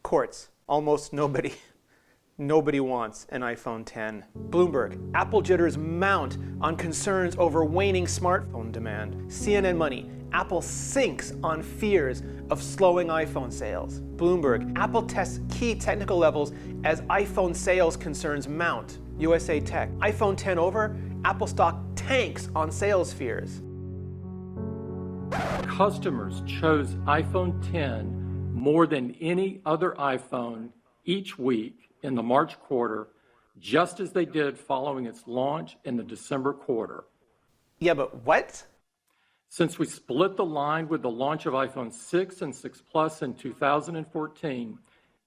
Courts. Almost nobody. Nobody wants an iPhone 10. Bloomberg. Apple jitters mount on concerns over waning smartphone demand. CNN Money. Apple sinks on fears of slowing iPhone sales. Bloomberg. Apple tests key technical levels as iPhone sales concerns mount. USA Tech. iPhone 10 over. Apple stock tanks on sales fears. Customers chose iPhone 10 more than any other iPhone each week in the March quarter, just as they did following its launch in the December quarter. Yeah, but what? Since we split the line with the launch of iPhone 6 and 6 Plus in 2014,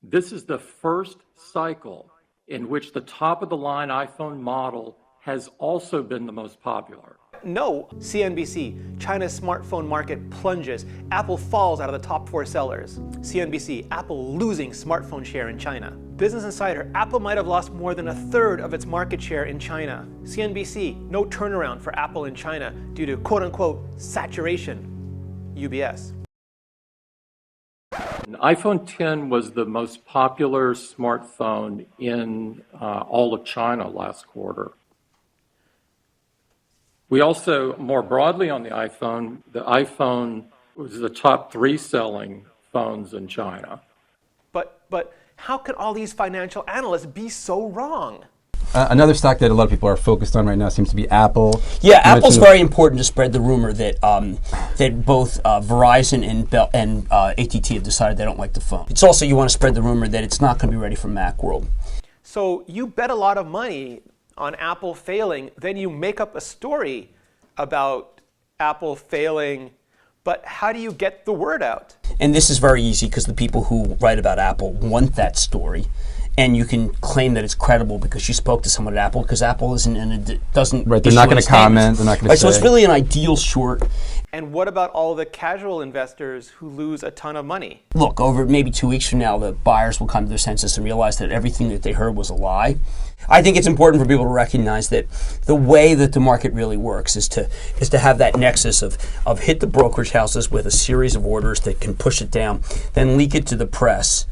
this is the first cycle in which the top-of-the-line iPhone model has also been the most popular. No. CNBC, China's smartphone market plunges. Apple falls out of the top 4 sellers. CNBC, Apple losing smartphone share in China. Business Insider, Apple might have lost more than a third of its market share in China. CNBC, no turnaround for Apple in China due to quote-unquote saturation. UBS. An iPhone 10 was the most popular smartphone in all of China last quarter. We also, more broadly on the iPhone was the top 3 selling phones in China. But how could all these financial analysts be so wrong? Another stock that a lot of people are focused on right now seems to be Apple. Yeah, Apple's very important to spread the rumor that that both Verizon and AT&T have decided they don't like the phone. It's also, you want to spread the rumor that it's not going to be ready for Macworld. So you bet a lot of money on Apple failing, then you make up a story about Apple failing, but how do you get the word out? And this is very easy because the people who write about Apple want that story. And you can claim that it's credible because you spoke to someone at Apple, because Apple doesn't. Right, they're not going to comment. They're not going to say. So it's really an ideal short. And what about all the casual investors who lose a ton of money? Look, over maybe 2 weeks from now, the buyers will come to their senses and realize that everything that they heard was a lie. I think it's important for people to recognize that the way that the market really works is to have that nexus of hit the brokerage houses with a series of orders that can push it down, then leak it to the press.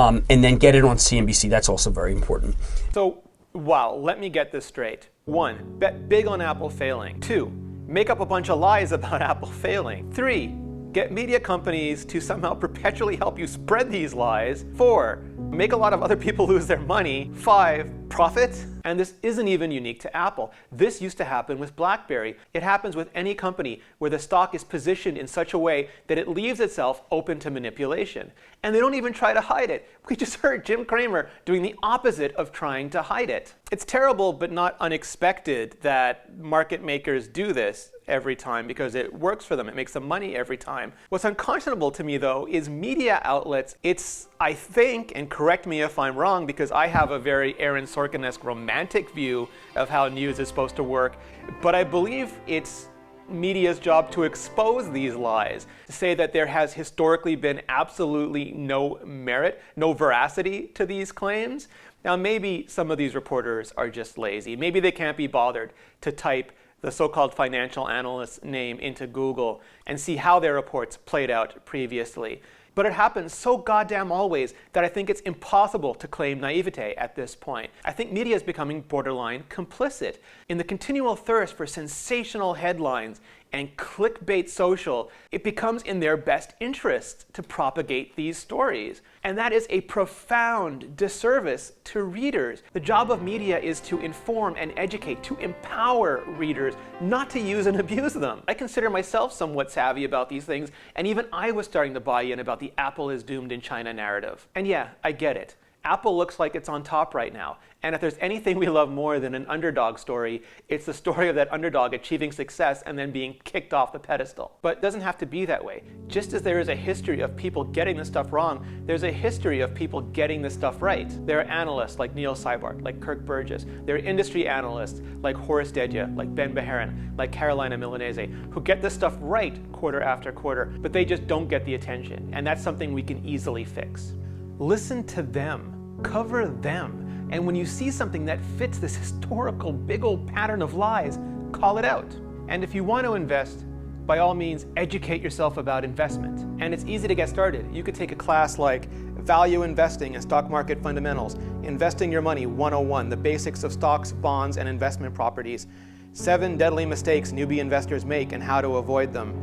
And then get it on CNBC. That's also very important. So, wow, let me get this straight. 1, bet big on Apple failing. 2, make up a bunch of lies about Apple failing. 3, get media companies to somehow perpetually help you spread these lies. 4, make a lot of other people lose their money. 5, profit. And this isn't even unique to Apple. This used to happen with BlackBerry. It happens with any company where the stock is positioned in such a way that it leaves itself open to manipulation. And they don't even try to hide it. We just heard Jim Cramer doing the opposite of trying to hide it. It's terrible but not unexpected that market makers do this every time because it works for them. It makes them money every time. What's unconscionable to me, though, is media outlets. It's, I think, and correct me if I'm wrong, because I have a very Aaron Sorkin-esque romantic view of how news is supposed to work, but I believe it's media's job to expose these lies, to say that there has historically been absolutely no merit, no veracity to these claims. Now, maybe some of these reporters are just lazy. Maybe they can't be bothered to type the so-called financial analyst's name into Google and see how their reports played out previously. But it happens so goddamn always that I think it's impossible to claim naivete at this point. I think media is becoming borderline complicit in the continual thirst for sensational headlines and clickbait social. It becomes in their best interest to propagate these stories. And that is a profound disservice to readers. The job of media is to inform and educate, to empower readers, not to use and abuse them. I consider myself somewhat savvy about these things, and even I was starting to buy in about the Apple is doomed in China narrative. And yeah, I get it. Apple looks like it's on top right now. And if there's anything we love more than an underdog story, it's the story of that underdog achieving success and then being kicked off the pedestal. But it doesn't have to be that way. Just as there is a history of people getting this stuff wrong, there's a history of people getting this stuff right. There are analysts like Neil Seibart, like Kirk Burgess. There are industry analysts like Horace Dedya, like Ben Beharan, like Carolina Milanese, who get this stuff right quarter after quarter, but they just don't get the attention. And that's something we can easily fix. Listen to them, cover them. And when you see something that fits this historical big old pattern of lies, call it out. And if you want to invest, by all means, educate yourself about investment. And it's easy to get started. You could take a class like Value Investing and Stock Market Fundamentals, Investing Your Money 101, the basics of stocks, bonds, and investment properties, 7 deadly mistakes newbie investors make and how to avoid them,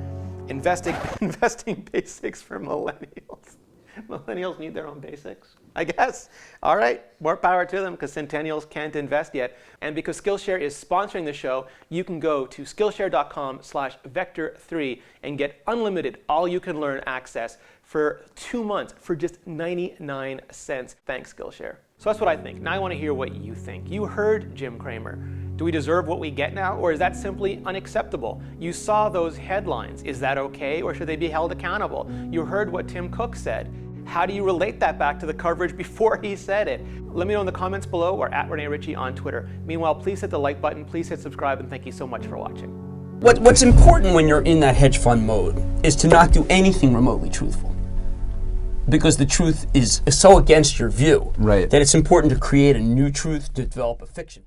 investing basics for millennials. Millennials need their own basics, I guess. All right, more power to them because Centennials can't invest yet. And because Skillshare is sponsoring the show, you can go to Skillshare.com/vector3 and get unlimited all-you-can-learn access for 2 months for just 99 cents. Thanks, Skillshare. So that's what I think. Now I want to hear what you think. You heard Jim Cramer. Do we deserve what we get now, or is that simply unacceptable? You saw those headlines. Is that okay, or should they be held accountable? You heard what Tim Cook said. How do you relate that back to the coverage before he said it? Let me know in the comments below or at Rene Ritchie on Twitter. Meanwhile, please hit the like button, please hit subscribe, and thank you so much for watching. What's important when you're in that hedge fund mode is to not do anything remotely truthful. Because the truth is so against your view Right. that it's important to create a new truth, to develop a fiction.